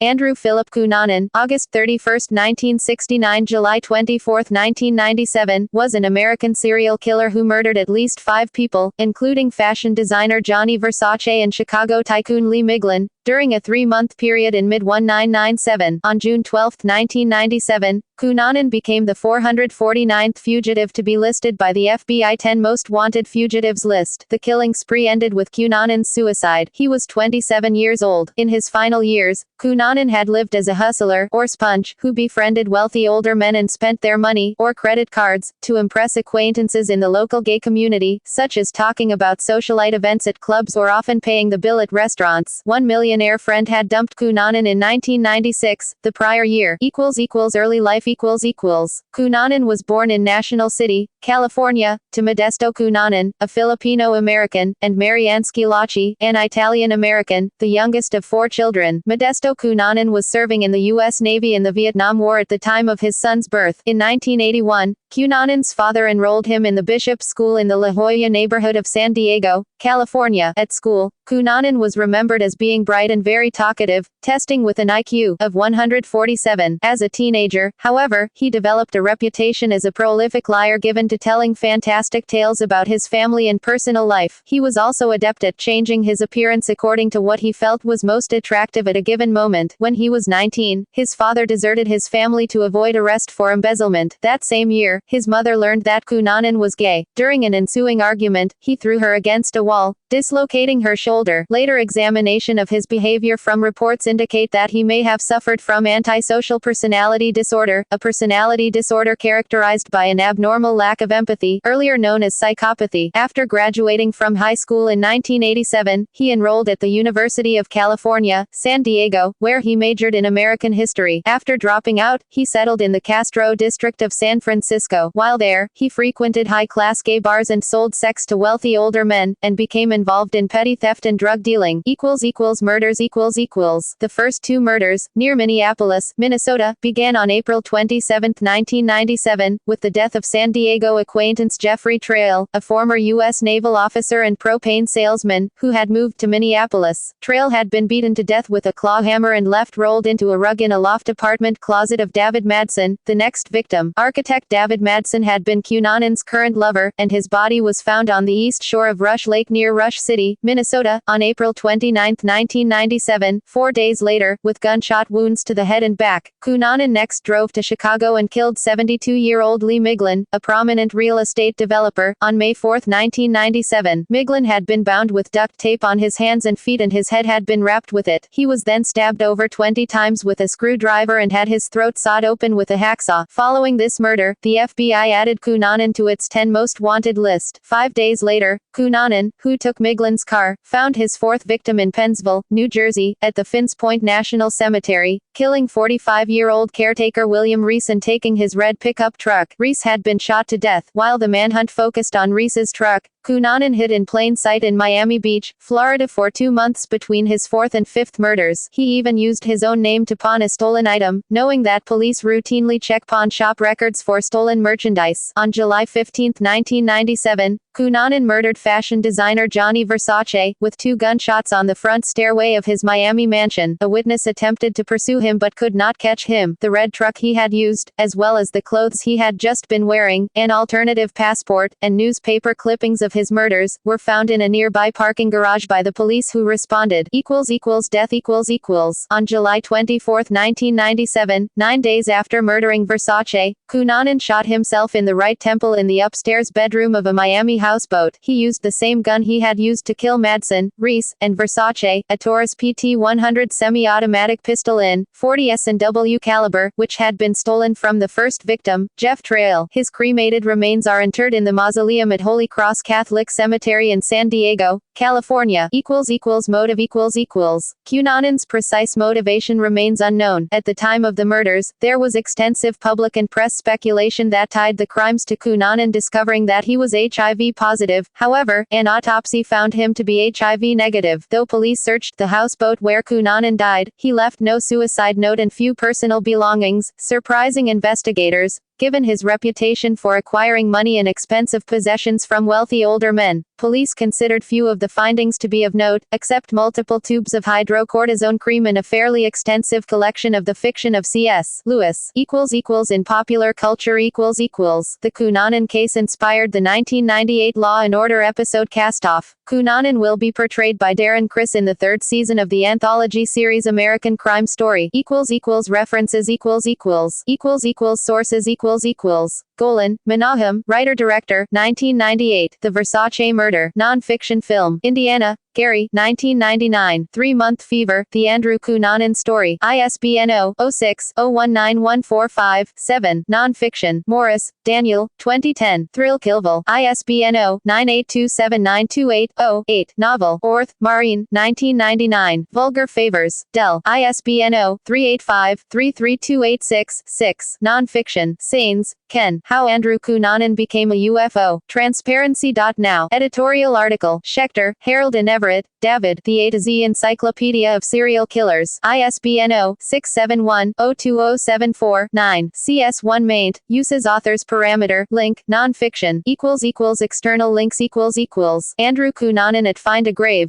Andrew Phillip Cunanan, August 31, 1969 – July 24, 1997, was an American serial killer who murdered at least 5 people, including fashion designer Gianni Versace and Chicago tycoon Lee Miglin, during a 3-month period in mid-1997. On June 12, 1997, Cunanan became the 449th fugitive to be listed by the FBI 10 Most Wanted Fugitives list. The killing spree ended with Cunanan's suicide. He was 27 years old. In his final years, Cunanan had lived as a hustler, or sponge, who befriended wealthy older men and spent their money, or credit cards, to impress acquaintances in the local gay community, such as talking about socialite events at clubs or often paying the bill at restaurants. One millionaire friend had dumped Cunanan in 1996, the prior year. Early life. Cunanan was born in National City, California, to Modesto Cunanan, a Filipino-American, and Mary Ann Schilacci, an Italian-American, the youngest of 4 children. Modesto Cunanan was serving in the U.S. Navy in the Vietnam War at the time of his son's birth. In 1981, Cunanan's father enrolled him in the Bishop School in the La Jolla neighborhood of San Diego, California. At school, Cunanan was remembered as being bright and very talkative, testing with an IQ of 147. As a teenager, however, he developed a reputation as a prolific liar given to telling fantastic tales about his family and personal life. He was also adept at changing his appearance according to what he felt was most attractive at a given moment. When he was 19, his father deserted his family to avoid arrest for embezzlement. That same year, his mother learned that Cunanan was gay. During an ensuing argument, he threw her against a wall, dislocating her shoulder. Later examination of his behavior from reports indicate that he may have suffered from antisocial personality disorder, a personality disorder characterized by an abnormal lack of empathy, earlier known as psychopathy. After graduating from high school in 1987, he enrolled at the University of California, San Diego, where he majored in American history. After dropping out, he settled in the Castro district of San Francisco. While there, he frequented high-class gay bars and sold sex to wealthy older men, and became involved in petty theft and drug dealing. Murders. The first 2 murders, near Minneapolis, Minnesota, began on April 27, 1997, with the death of San Diego acquaintance Jeffrey Trail, a former U.S. naval officer and propane salesman, who had moved to Minneapolis. Trail had been beaten to death with a claw hammer and left rolled into a rug in a loft apartment closet of David Madsen, the next victim. Architect David Madsen had been Cunanan's current lover, and his body was found on the east shore of Rush Lake near Rush City, Minnesota, on April 29, 1997, 4 days later, with gunshot wounds to the head and back. Cunanan next drove to Chicago and killed 72-year-old Lee Miglin, a prominent real estate developer, on May 4, 1997. Miglin had been bound with duct tape on his hands and feet and his head had been wrapped with it. He was then stabbed over 20 times with a screwdriver and had his throat sawed open with a hacksaw. Following this murder, the FBI added Cunanan to its 10 Most Wanted list. 5 days later, Cunanan, who took Miglin's car, found his 4th victim in Pennsville, New Jersey, at the Finns Point National Cemetery, killing 45-year-old caretaker William Reese and taking his red pickup truck. Reese had been shot to death. While the manhunt focused on Reese's truck, Cunanan hid in plain sight in Miami Beach, Florida for 2 months between his 4th and 5th murders. He even used his own name to pawn a stolen item, knowing that police routinely check pawn shop records for stolen merchandise. On July 15, 1997, Cunanan murdered fashion designer Gianni Versace, with 2 gunshots on the front stairway of his Miami mansion. A witness attempted to pursue him but could not catch him. The red truck he had used, as well as the clothes he had just been wearing, an alternative passport, and newspaper clippings of his murders, were found in a nearby parking garage by the police who responded. Death. On July 24, 1997, 9 days after murdering Versace, Cunanan shot himself in the right temple in the upstairs bedroom of a Miami houseboat. He used the same gun he had used to kill Madsen, Reese, and Versace, a Taurus PT-100 semi-automatic pistol in .40 S&W caliber, which had been stolen from the first victim, Jeff Trail. His cremated remains are interred in the mausoleum at Holy Cross Catholic Cemetery in San Diego, California. Motive. Cunanan's precise motivation remains unknown. At the time of the murders, there was extensive public and press speculation that tied the crimes to Cunanan discovering that he was HIV positive. However, an autopsy found him to be HIV negative. Though police searched the houseboat where Cunanan died, he left no suicide note and few personal belongings. Surprising investigators, Given his reputation for acquiring money and expensive possessions from wealthy older men, police considered few of the findings to be of note, except multiple tubes of hydrocortisone cream and a fairly extensive collection of the fiction of C.S. Lewis. In popular culture The Cunanan case inspired the 1998 Law and Order episode Cast-Off. Cunanan will be portrayed by Darren Criss in the third season of the anthology series American Crime Story. References Sources Golan, Menahem, writer-director, 1998. The Versace Murder, non-fiction film, Indiana, Gary, 1999. 3-Month Fever, The Andrew Cunanan Story, ISBN 0-06-019145-7, non-fiction, Morris, Daniel, 2010. Thrill Killville, ISBN 0-9827928-0-8, novel, Orth, Maureen, 1999. Vulgar Favors, Dell, ISBN 0-385-33286-6, non-fiction, Sains, Ken, How Andrew Cunanan Became a UFO, Transparency.now. Editorial article, Schechter, Harold and Everett, David, The A to Z Encyclopedia of Serial Killers, ISBN 0-671-02074-9, CS1 maint, uses author's parameter, link, non-fiction, External links Andrew Cunanan at Find a Grave.